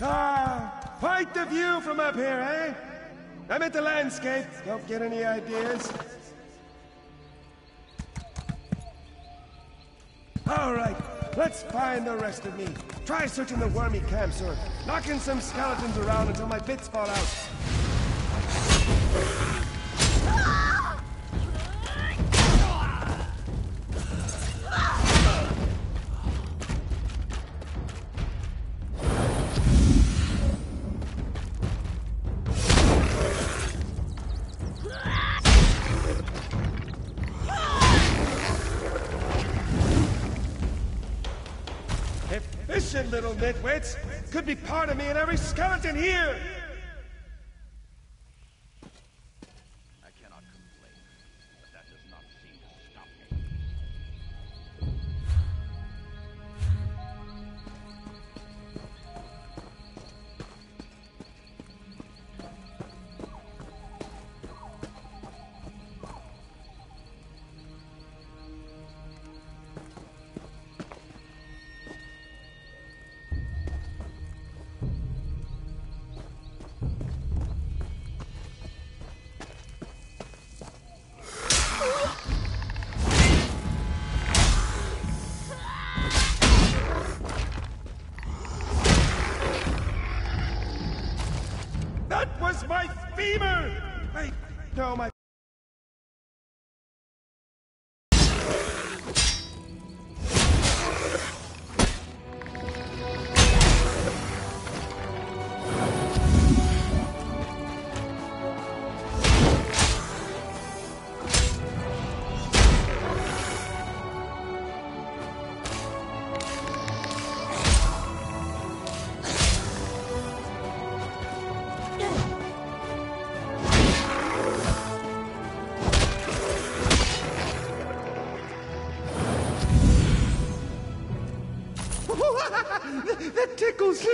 Ah, quite the view from up here, eh? I'm at the landscape. Don't get any ideas. All right, let's find the rest of me. Try searching the wormy camps or knocking some skeletons around until my bits fall out. Efficient little nitwits! Could be part of me in every skeleton here! I cannot complain, but that does not seem to stop me. That was my femur! Wait, no, my... That tickles!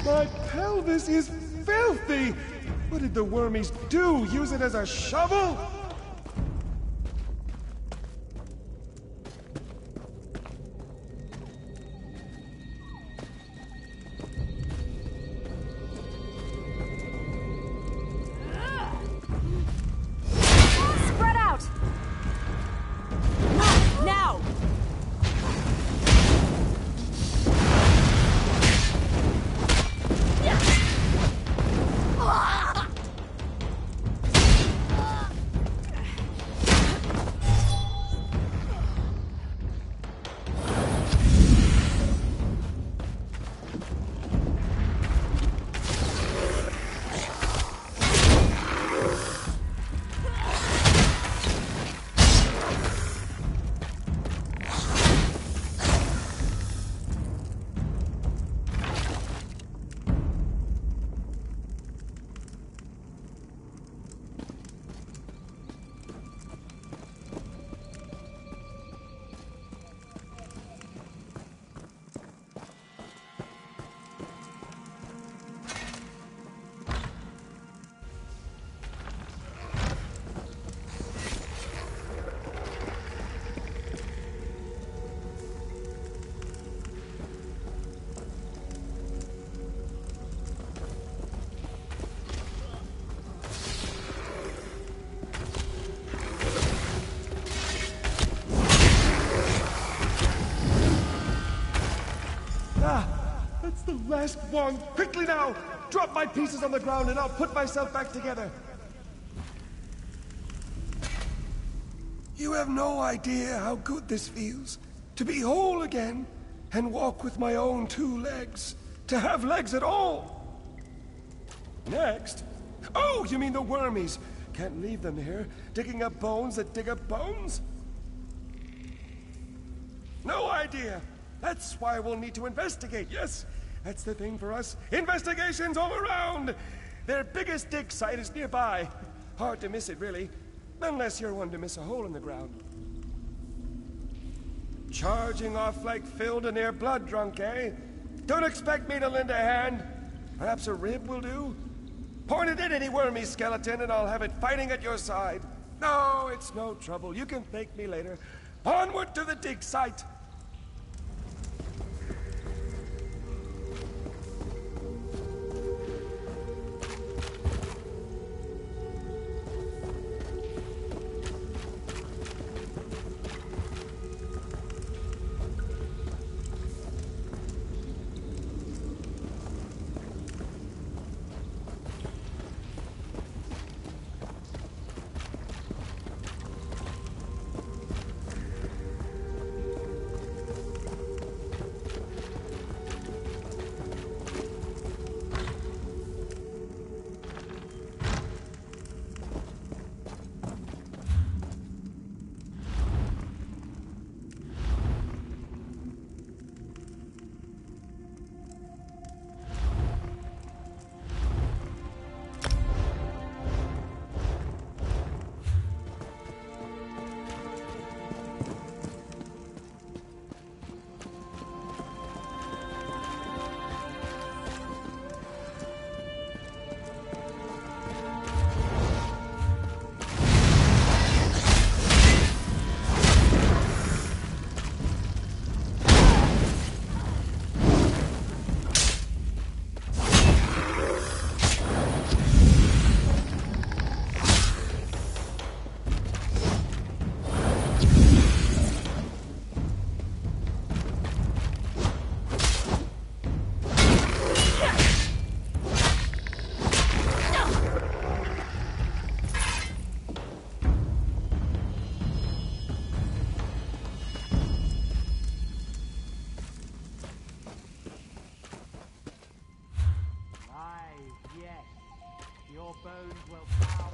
My pelvis is filthy! What did the wormies do? Use it as a shovel? Spread out! Now! That's the last one! Quickly now! Drop my pieces on the ground and I'll put myself back together. You have no idea how good this feels. To be whole again and walk with my own 2 legs. To have legs at all. Next? Oh, you mean the wormies. Can't leave them here, digging up bones that dig up bones? No idea. That's why we'll need to investigate, yes? That's the thing for us. Investigations all around! Their biggest dig site is nearby. Hard to miss it, really. Unless you're one to miss a hole in the ground. Charging off like filled and near blood drunk, eh? Don't expect me to lend a hand. Perhaps a rib will do? Point it at any wormy skeleton and I'll have it fighting at your side. No, it's no trouble. You can thank me later. Onward to the dig site! Your bones will bow.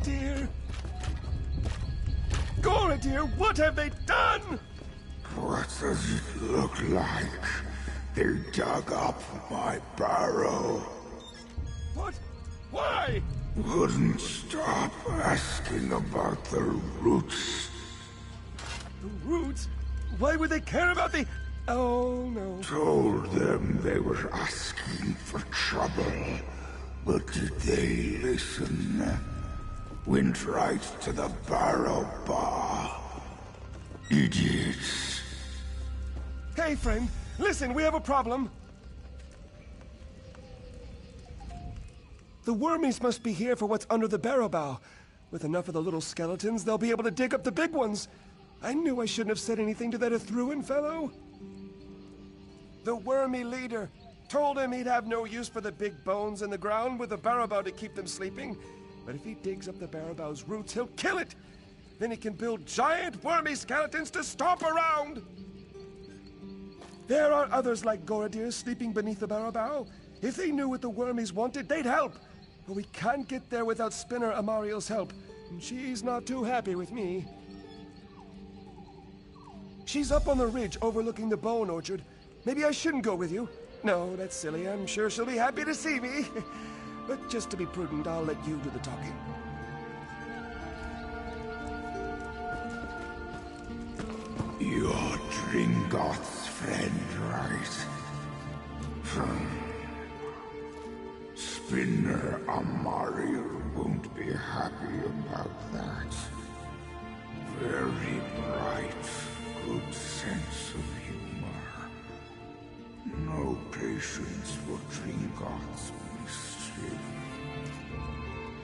Dear. Gora, dear, what have they done? What does it look like? They dug up my barrow. What? Why? Wouldn't stop asking about the roots. The roots? Why would they care about the... Oh, no. Told them they were asking for trouble. But did they listen? Went right to the barrow bar. Idiots. Hey, friend. Listen, we have a problem. The wormies must be here for what's under the barrow bow. With enough of the little skeletons, they'll be able to dig up the big ones. I knew I shouldn't have said anything to that Ithruin fellow. The wormy leader told him he'd have no use for the big bones in the ground with the barrow bow to keep them sleeping. But if he digs up the barrow bow's roots, he'll kill it. Then he can build giant wormy skeletons to stomp around. There are others like Goradir sleeping beneath the barrow bow. If they knew what the wormies wanted, they'd help. But we can't get there without Spinner Amariel's help. And she's not too happy with me. She's up on the ridge overlooking the bone orchard. Maybe I shouldn't go with you. No, that's silly. I'm sure she'll be happy to see me. But just to be prudent, I'll let you do the talking. You're Dringoth's friend, right? Spinner Amariel won't be happy about that. Very bright, good sense of humor. No patience for Dringoth's mischief.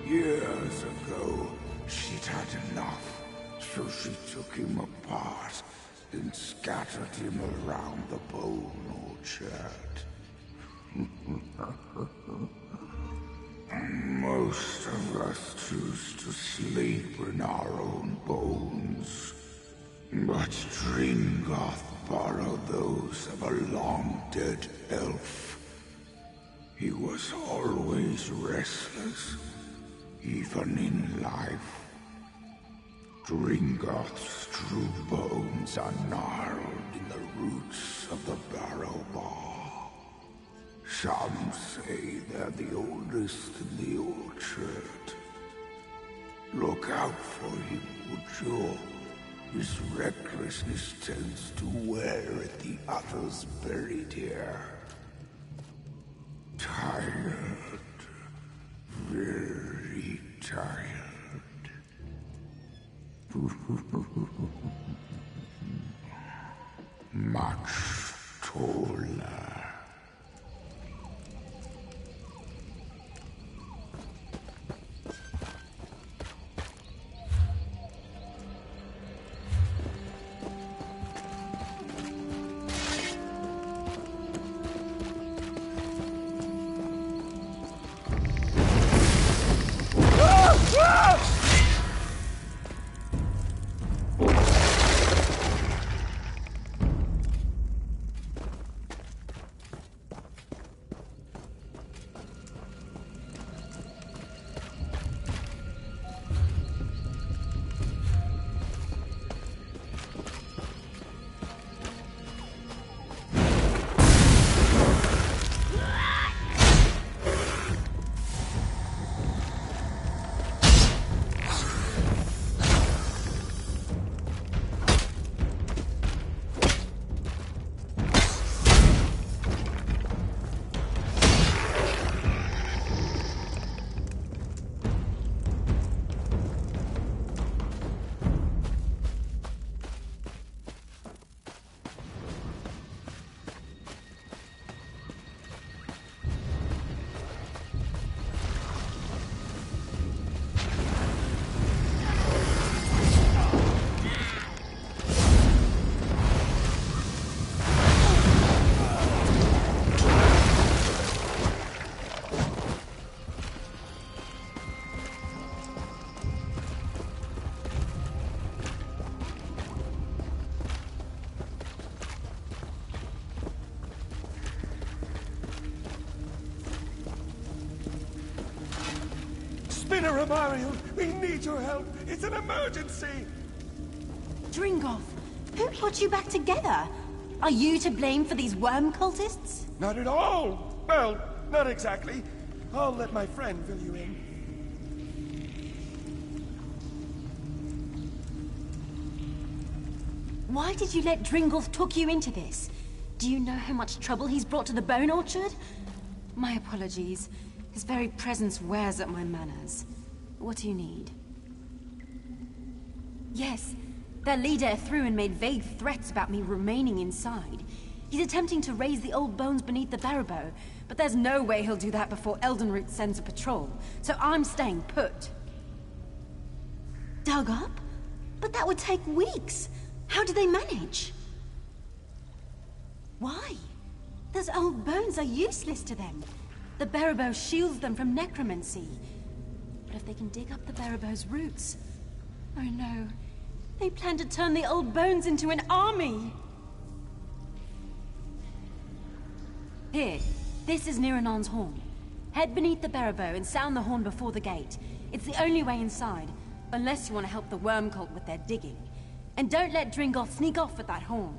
Years ago, she'd had enough, so she took him apart and scattered him around the bone orchard. Most of us choose to sleep in our own bones, but Dringoth borrowed those of a long-dead elf. He was always restless, even in life. Dringoth's true bones are gnarled in the roots of the barrow bar. Some say they're the oldest in the orchard. Look out for him, would you? His recklessness tends to wear at the others buried here. Tired. Very tired. Much taller. Spinner Amariel, we need your help. It's an emergency. Dringoth, who put you back together? Are you to blame for these worm cultists? Not at all. Well, not exactly. I'll let my friend fill you in. Why did you let Dringoth talk you into this? Do you know how much trouble he's brought to the Bone Orchard? My apologies. His very presence wears at my manners. What do you need? Yes, their leader threw and made vague threats about me remaining inside. He's attempting to raise the old bones beneath the Barrowbow, but there's no way he'll do that before Eldenroot sends a patrol, so I'm staying put. Dug up? But that would take weeks. How do they manage? Why? Those old bones are useless to them. The Barrowbow shields them from necromancy. But if they can dig up the Barrowbow's roots... Oh no. They plan to turn the old bones into an army! Here. This is Niranon's horn. Head beneath the Barrowbow and sound the horn before the gate. It's the only way inside. Unless you want to help the worm cult with their digging. And don't let Dringolf sneak off with that horn.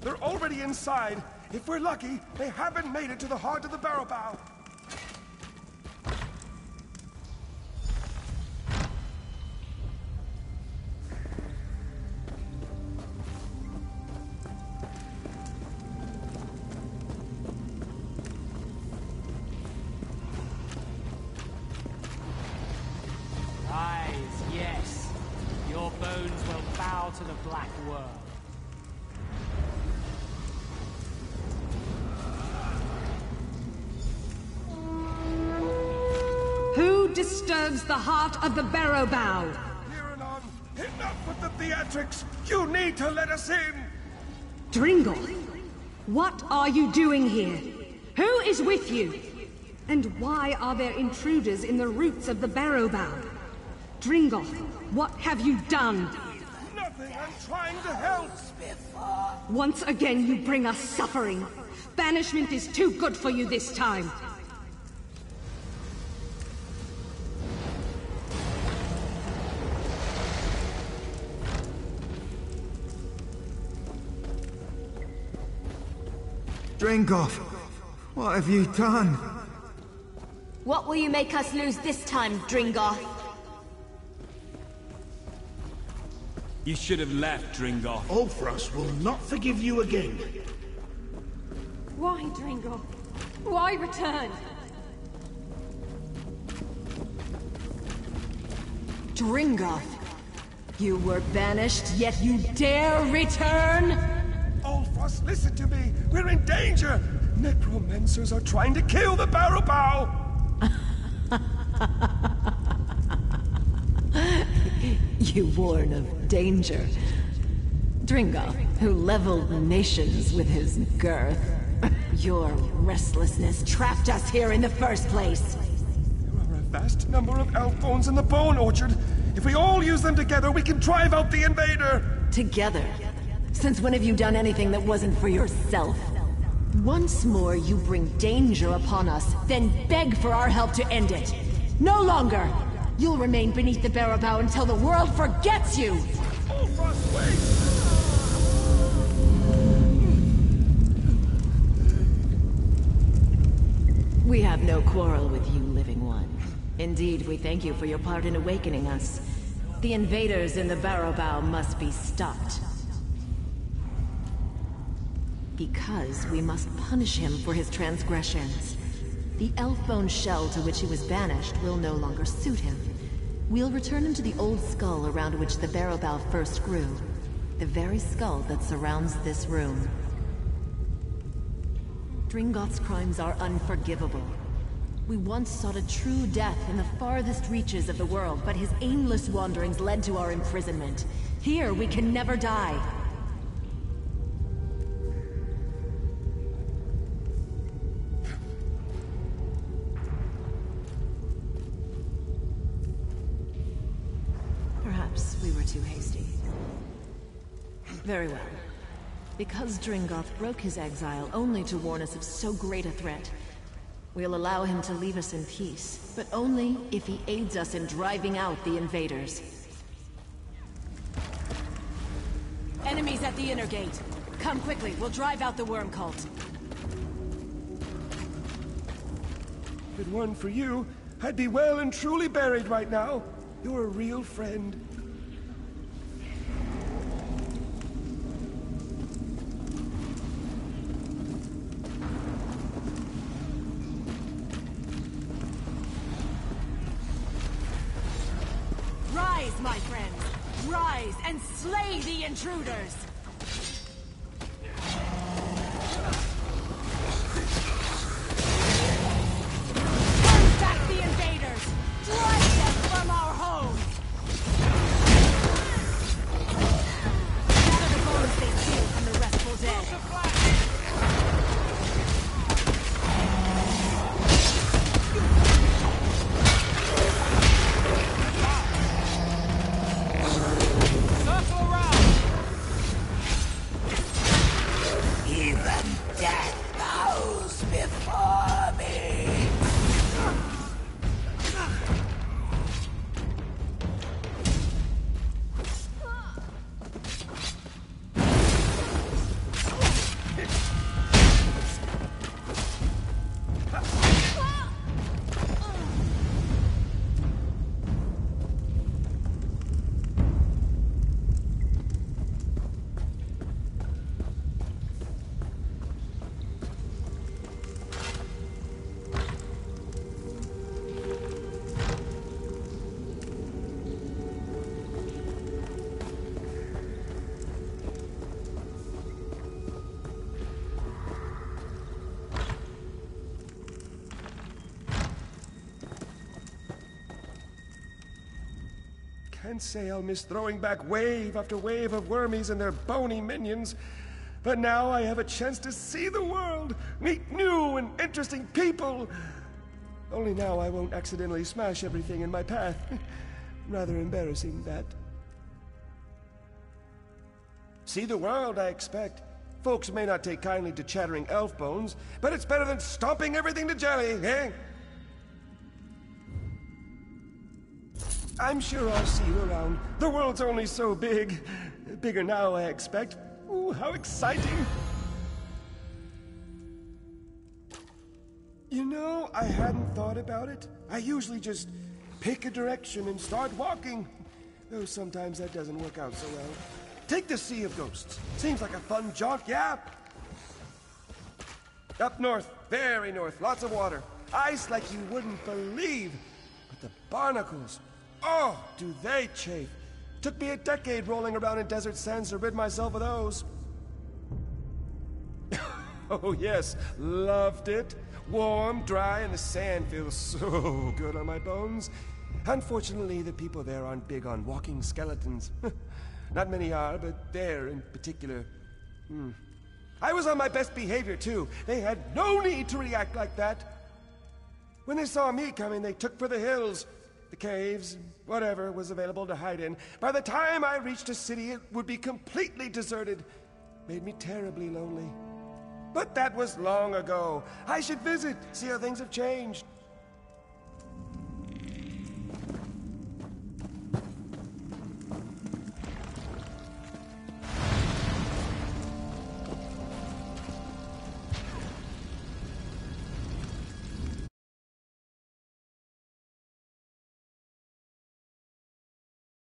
They're already inside. If we're lucky, they haven't made it to the heart of the barrow bow. Rise, yes. Your bones will bow to the black worm. Who disturbs the heart of the barrow bow? Iranon, enough with the theatrics! You need to let us in! Dringle, what are you doing here? Who is with you? And why are there intruders in the roots of the barrow bow? Dringle, what have you done? Nothing, I'm trying to help! Once again you bring us suffering. Banishment is too good for you this time. Dringolf, what have you done? What will you make us lose this time, Dringoth? You should have left, Dringoth. Ulfrost will not forgive you again. Why, Dringo? Why return? Dringoth, you were banished, yet you dare return? Ulfrost, listen to me. We're in danger. Necromancers are trying to kill the Barrow Bow. You warn of danger. Dringoth, who leveled nations with his girth. Your restlessness trapped us here in the first place. There are a vast number of elf bones in the Bone Orchard. If we all use them together, we can drive out the invader. Together? Since when have you done anything that wasn't for yourself? Once more you bring danger upon us, then beg for our help to end it. No longer! You'll remain beneath the Barrow Bow until the world forgets you! Ulfrost, wait! We have no quarrel with you, Living One. Indeed, we thank you for your part in awakening us. The invaders in the Barrow Bow must be stopped. Because we must punish him for his transgressions. The elf-bone shell to which he was banished will no longer suit him. We'll return him to the old skull around which the Barrow Bow first grew. The very skull that surrounds this room. Dringoth's crimes are unforgivable. We once sought a true death in the farthest reaches of the world, but his aimless wanderings led to our imprisonment. Here, we can never die. Perhaps we were too hasty. Very well. Because Dringoth broke his exile only to warn us of so great a threat, we'll allow him to leave us in peace, but only if he aids us in driving out the invaders. Enemies at the inner gate. Come quickly, we'll drive out the worm cult. If it weren't for you, I'd be well and truly buried right now. You're a real friend. Rise, my friends! Rise and slay the intruders! Burn back the invaders! Drive them from our home! Gather the bones they steal from the restful dead. Can't say I'll miss throwing back wave after wave of wormies and their bony minions. But now I have a chance to see the world, meet new and interesting people. Only now I won't accidentally smash everything in my path. Rather embarrassing, that. See the world, I expect. Folks may not take kindly to chattering elf bones, but it's better than stomping everything to jelly, eh? I'm sure I'll see you around. The world's only so big. Bigger now, I expect. Ooh, how exciting! know, I hadn't thought about it. I usually just pick a direction and start walking. Though sometimes that doesn't work out so well. Take the Sea of Ghosts. Seems like a fun jaunt, yeah. Up north, very north, lots of water. Ice like you wouldn't believe. But the barnacles, oh, do they chafe. Took me a decade rolling around in desert sands to rid myself of those. Oh yes, loved it. Warm, dry, and the sand feels so good on my bones. Unfortunately, the people there aren't big on walking skeletons. Not many are, but there in particular. I was on my best behavior, too. They had no need to react like that. When they saw me coming, they took for the hills, the caves, whatever was available to hide in. By the time I reached a city, it would be completely deserted. Made me terribly lonely. But that was long ago. I should visit, see how things have changed.